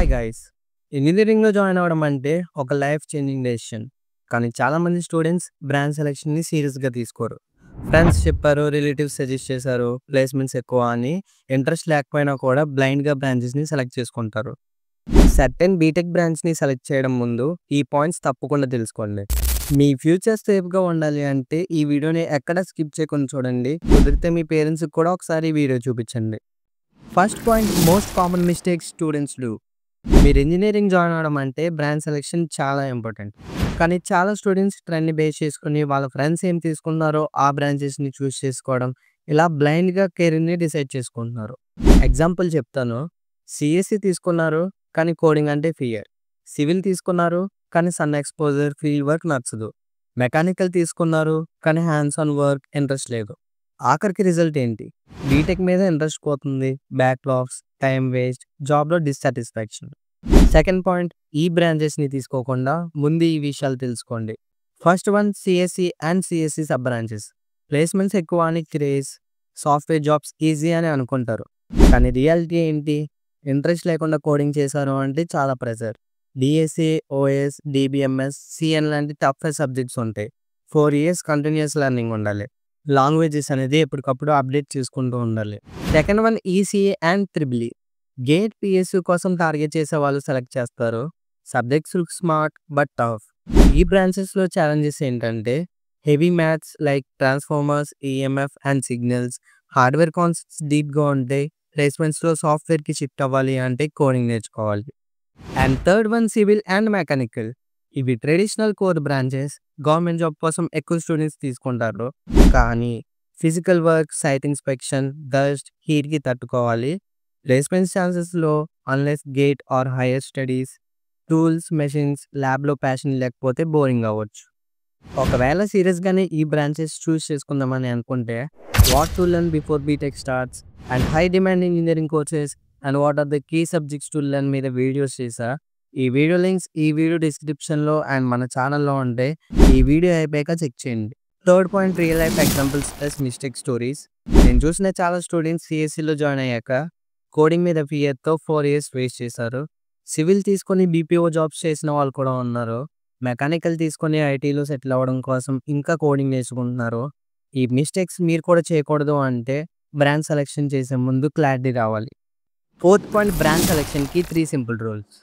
Hi guys! ఇంజినీరింగ్‌లో join అవ్వడం అంటే ఒక లైఫ్ చేంజింగ్ డెసిషన్. కానీ చాలామంది స్టూడెంట్స్ బ్రాంచ్ సెలక్షన్‌ని సీరియస్‌గా తీసుకోరు. ఫ్రెండ్స్ చెప్పారు, రిలేటివ్స్ సజెస్ట్ చేశారు, ప్లేస్‌మెంట్స్ ఎక్కువ అని ఇంట్రెస్ట్ లేకపోయినా కూడా బ్లైండ్‌గా బ్రాంచెస్‌ని సెలెక్ట్ చేసుకుంటారు. సర్టెన్ బీటెక్ బ్రాంచ్‌ని సెలెక్ట్ చేయడం ముందు ఈ పాయింట్స్ తప్పకుండా తెలుసుకోండి. మీ ఫ్యూచర్ సేఫ్‌గా ఉండాలి అంటే ఈ వీడియోని ఎక్కడ స్కిప్ చేయకుండా చూడండి. కుదిరితే మీ పేరెంట్స్‌కి కూడా ఒకసారి ఈ వీడియో చూపించండి. First point, most common mistakes students do. మీరు ఇంజినీరింగ్ జాయిన్ అవ్వడం అంటే బ్రాంచ్ సెలెక్షన్ చాలా ఇంపార్టెంట్. కానీ చాలా స్టూడెంట్స్ ట్రెండ్‌ని బేస్ చేసుకొని వాళ్ళ ఫ్రెండ్స్ ఏం తీసుకున్నారో ఆ బ్రాంచెస్‌ని చూస్ చేసుకోవడం, ఇలా బ్లైండ్‌గా కెరీర్‌ని డిసైడ్ చేసుకుంటున్నారు. ఎగ్జాంపుల్ చెప్తాను. సీఎస్ఈ తీసుకున్నారు కానీ కోడింగ్ అంటే ఫియర్. సివిల్ తీసుకున్నారు కానీ సన్ ఎక్స్‌పోజర్, ఫీల్డ్ వర్క్ నచ్చదు. మెకానికల్ తీసుకున్నారు కానీ హ్యాండ్స్ ఆన్ వర్క్ ఇంట్రెస్ట్ లేదు. ఆఖరికి రిజల్ట్ ఏంటి? బీటెక్ మీద ఇంట్రెస్ట్ పోతుంది, బ్యాక్‌లాగ్స్, టైం వేస్ట్, జాబ్‌లో డిస్సాటిస్ఫాక్షన్. సెకండ్ పాయింట్, ఈ బ్రాంచెస్‌ని తీసుకోకుండా ముందు ఈ విషయాలు తెలుసుకోండి. First one, CSE and CSE sub branches. Placements ఎక్కువ అని క్రేజ్, సాఫ్ట్‌వేర్ జాబ్స్ ఈజీ అని అనుకుంటారు. కానీ రియాలిటీ ఏంటి? ఇంట్రెస్ట్ లేకుండా కోడింగ్ చేశారు అంటే చాలా ప్రెషర్. డీఎస్సీ, ఓఎస్, డీబీఎంఎస్, సీఎన్ లాంటి టఫ్ సబ్జెక్ట్స్ ఉంటాయి. 4 ఇయర్స్ కంటిన్యూయస్ లెర్నింగ్ ఉండాలి. లాంగ్వేజెస్ అనేది ఎప్పటికప్పుడు అప్డేట్ చేసుకుంటూ ఉండాలి. Second one, ECA and triple E. Gate PSU కోసం టార్గెట్ చేసే వాళ్ళు సెలెక్ట్ చేస్తారు. Subjects look smart but tough. ఈ బ్రాంచెస్లో ఛాలెంజెస్ ఏంటంటే heavy maths like transformers, EMF and signals, hardware concepts డీప్గా ఉంటాయి. ప్లేస్మెంట్స్లో సాఫ్ట్వేర్కి షిఫ్ట్ అవ్వాలి అంటే కోడింగ్ నేర్చుకోవాలి. And third one, civil and mechanical. ఇవి traditional core branches. Government job కోసం ఎక్కువ స్టూడెంట్స్ తీసుకుంటారు. కానీ physical work, site inspection, dust, హీట్కి తట్టుకోవాలి. ప్లేస్మెంట్స్ ఛాన్సెస్లో unless GATE or higher studies, tools, machines, ల్యాబ్లో ప్యాషన్ లేకపోతే బోరింగ్ అవ్వచ్చు. ఒకవేళ సీరియస్గానే ఈ బ్రాంచెస్ చూస్ చేసుకుందామని అనుకుంటే what to learn before BTech starts and high demand engineering courses and what are the key subjects to learn మీద వీడియోస్ చేశా. ఈ వీడియో లింక్స్ ఈ వీడియో డిస్క్రిప్షన్లో అండ్ మన ఛానల్లో ఉంటే ఈ వీడియో అయిపోయాక చెక్ చేయండి. Third point, real life examples plus mistake stories. నేను చూసిన చాలా స్టూడెంట్స్ సిఎస్సిలో జాయిన్ అయ్యాక కోడింగ్ మీద ఫియర్తో 4 ఇయర్స్ వేస్ట్ చేశారు. సివిల్ తీసుకొని బీపీఓ జాబ్స్ చేసిన వాళ్ళు కూడా ఉన్నారు. మెకానికల్ తీసుకొని ఐటీలో సెటిల్ అవ్వడం కోసం ఇంకా కోడింగ్ నేర్చుకుంటున్నారు. ఈ మిస్టేక్స్ మీరు కూడా చేయకూడదు అంటే బ్రాంచ్ సెలెక్షన్ చేసే ముందు క్లారిటీ రావాలి. ఫోర్త్ పాయింట్, బ్రాంచ్ సెలెక్షన్కి 3 simple rules.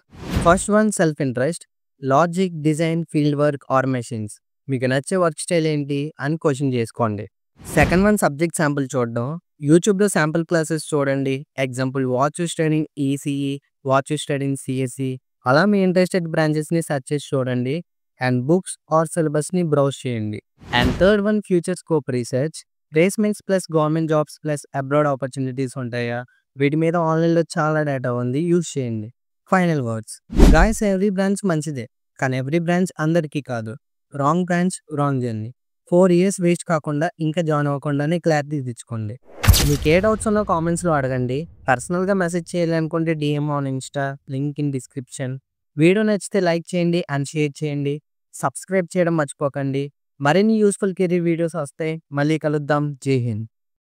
First one, self interest. Logic, design, field work or machines. మీకు నచ్చే వర్క్ స్టైల్ ఏంటి అని క్వశ్చన్ చేసుకోండి. సెకండ్ వన్, సబ్జెక్ట్ శాంపుల్ చూడడం. యూట్యూబ్లో శాంపుల్ క్లాసెస్ చూడండి. Example what you study in ECE, what you study in CSE. అలా మీ interested బ్రాంచెస్ని search చేసి చూడండి. అండ్ బుక్స్ ఆర్ సిలబస్ని బ్రౌజ్ చేయండి. And third one, future scope research. Placements plus government jobs plus abroad opportunities ఉంటాయా, వీటి మీద ఆన్లైన్లో చాలా డేటా ఉంది, యూజ్ చేయండి. Final words, guys, every branch మంచిదే కానీ ఎవ్రీ బ్రాంచ్ అందరికీ కాదు. Wrong branch, wrong journey. 4 years waste కాకుండా ఇంకా జాయిన్ అవ్వకుండానే క్లారిటీ తెచ్చుకోండి. మీకు ఏ డౌట్స్ ఉన్నా కామెంట్స్లో అడగండి. పర్సనల్గా మెసేజ్ చేయాలి అనుకుంటే DM on Insta, link in description. Video నచ్చితే లైక్ చేయండి అండ్ షేర్ చేయండి. సబ్స్క్రైబ్ చేయడం మర్చిపోకండి. మరిన్ని యూస్ఫుల్ కెరీర్ వీడియోస్ వస్తాయి. మళ్ళీ కలుద్దాం. జై హింద్.